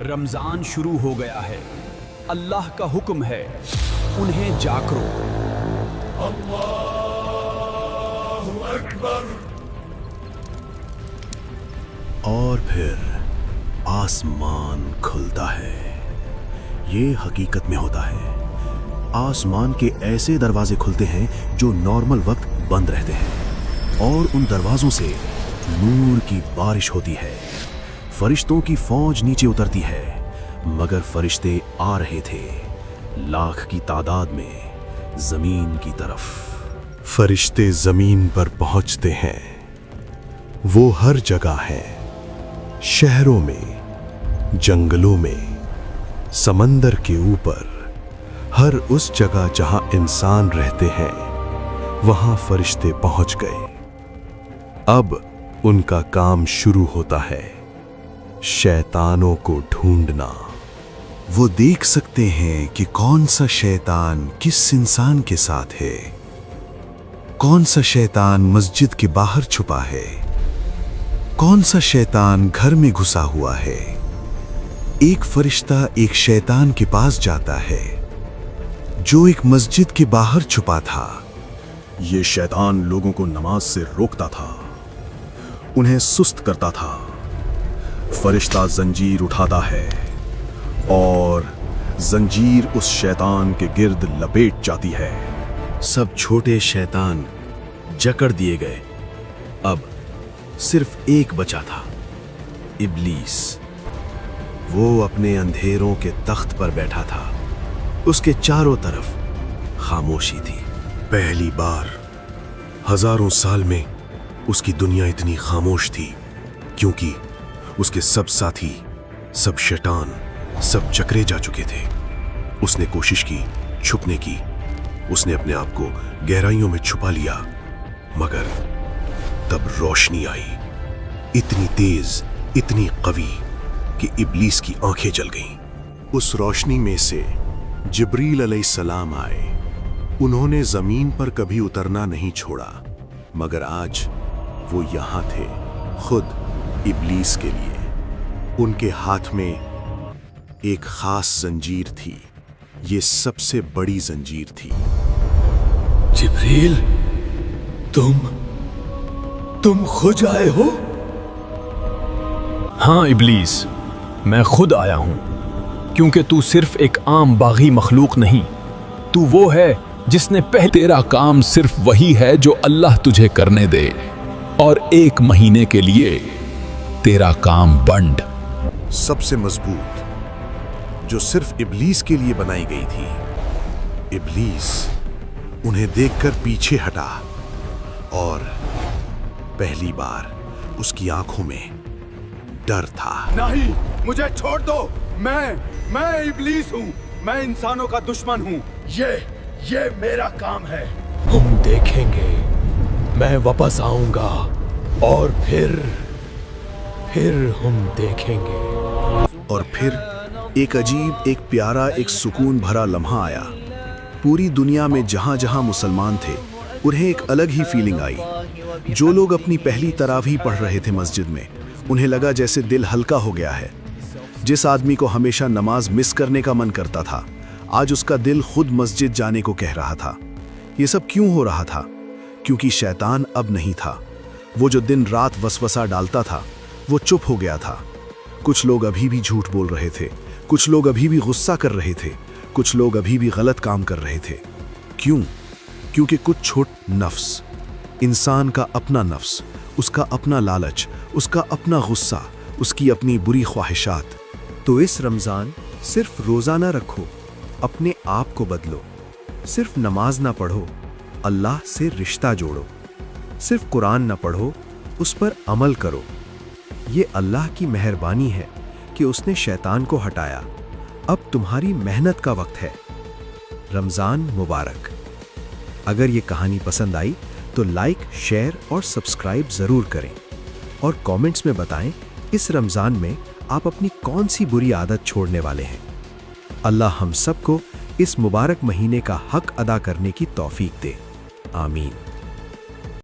رمضان شروع ہو گیا ہے، اللہ کا حکم ہے، انہیں جاگرو۔ اللہ اکبر۔ اور پھر آسمان کھلتا ہے۔ یہ حقیقت میں ہوتا ہے۔ آسمان کے ایسے دروازے کھلتے ہیں جو نارمل وقت بند رہتے ہیں، اور ان دروازوں سے نور کی بارش ہوتی ہے۔ فرشتوں کی فوج نیچے اترتی ہے، مگر فرشتے آ رہے تھے لاکھ کی تعداد میں زمین کی طرف۔ فرشتے زمین پر پہنچتے ہیں۔ وہ ہر جگہ ہیں، شہروں میں، جنگلوں میں، سمندر کے اوپر، ہر اس جگہ جہاں انسان رہتے ہیں وہاں فرشتے پہنچ گئے۔ اب ان کا کام شروع ہوتا ہے، شیطانوں کو ڈھونڈنا۔ وہ دیکھ سکتے ہیں کہ کون سا شیطان کس انسان کے ساتھ ہے، کون سا شیطان مسجد کے باہر چھپا ہے، کون سا شیطان گھر میں گھسا ہوا ہے۔ ایک فرشتہ ایک شیطان کے پاس جاتا ہے جو ایک مسجد کے باہر چھپا تھا۔ یہ شیطان لوگوں کو نماز سے روکتا تھا، انہیں سست کرتا تھا۔ فرشتہ زنجیر اٹھاتا ہے اور زنجیر اس شیطان کے گرد لپیٹ جاتی ہے۔ سب چھوٹے شیطان جکڑ دیے گئے۔ اب صرف ایک بچا تھا، ابلیس۔ وہ اپنے اندھیروں کے تخت پر بیٹھا تھا، اس کے چاروں طرف خاموشی تھی۔ پہلی بار ہزاروں سال میں اس کی دنیا اتنی خاموش تھی، کیونکہ اس کے سب ساتھی، سب شیطان، سب چکرے جا چکے تھے۔ اس نے کوشش کی چھپنے کی، اس نے اپنے آپ کو گہرائیوں میں چھپا لیا، مگر تب روشنی آئی، اتنی تیز، اتنی قوی کہ ابلیس کی آنکھیں جل گئیں۔ اس روشنی میں سے جبریل علیہ السلام آئے۔ انہوں نے زمین پر کبھی اترنا نہیں چھوڑا، مگر آج وہ یہاں تھے خود ابلیس کے لیے۔ ان کے ہاتھ میں ایک خاص زنجیر تھی، یہ سب سے بڑی زنجیر تھی۔ جبریل، تم خود آئے ہو؟ ہاں ابلیس، میں خود آیا ہوں، کیونکہ تو صرف ایک عام باغی مخلوق نہیں، تو وہ ہے جس نے تیرا کام صرف وہی ہے جو اللہ تجھے کرنے دے، اور 1 مہینے کے لیے تیرا کام بنڈ۔ سب سے مضبوط، جو صرف ابلیس کے لیے بنائی گئی تھی۔ ابلیس انہیں دیکھ کر پیچھے ہٹا، اور پہلی بار اس کی آنکھوں میں ڈر تھا۔ نہیں، مجھے چھوڑ دو، میں ابلیس ہوں، میں انسانوں کا دشمن ہوں۔ یہ میرا کام ہے۔ ہم دیکھیں گے، میں واپس آؤں گا، اور پھر ہم دیکھیں گے۔ اور پھر ایک عجیب، ایک پیارا، ایک سکون بھرا لمحہ آیا۔ پوری دنیا میں جہاں جہاں مسلمان تھے انہیں ایک الگ ہی فیلنگ آئی۔ جو لوگ اپنی پہلی تراویح پڑھ رہے تھے مسجد میں، انہیں لگا جیسے دل ہلکا ہو گیا ہے۔ جس آدمی کو ہمیشہ نماز مس کرنے کا من کرتا تھا، آج اس کا دل خود مسجد جانے کو کہہ رہا تھا۔ یہ سب کیوں ہو رہا تھا؟ کیونکہ شیطان اب نہیں تھا۔ وہ جو دن رات وسوسہ ڈالتا تھا وہ چپ ہو گیا تھا۔ کچھ لوگ ابھی بھی جھوٹ بول رہے تھے، کچھ لوگ ابھی بھی غصہ کر رہے تھے، کچھ لوگ ابھی بھی غلط کام کر رہے تھے۔ کیوں؟ کیونکہ کچھ چھوٹ نفس، انسان کا اپنا نفس، اس کا اپنا لالچ، اس کا اپنا غصہ، اس کی اپنی بری خواہشات۔ تو اس رمضان صرف روزہ نہ رکھو، اپنے آپ کو بدلو۔ صرف نماز نہ پڑھو، اللہ سے رشتہ جوڑو۔ صرف قرآن نہ پڑھو، اس پر عمل کرو۔ یہ اللہ کی مہربانی ہے کہ اس نے شیطان کو ہٹایا۔ اب تمہاری محنت کا وقت ہے۔ رمضان مبارک۔ اگر یہ کہانی پسند آئی تو لائک، شیئر اور سبسکرائب ضرور کریں، اور کامنٹس میں بتائیں اس رمضان میں آپ اپنی کون سی بری عادت چھوڑنے والے ہیں۔ اللہ ہم سب کو اس مبارک مہینے کا حق ادا کرنے کی توفیق دے، آمین۔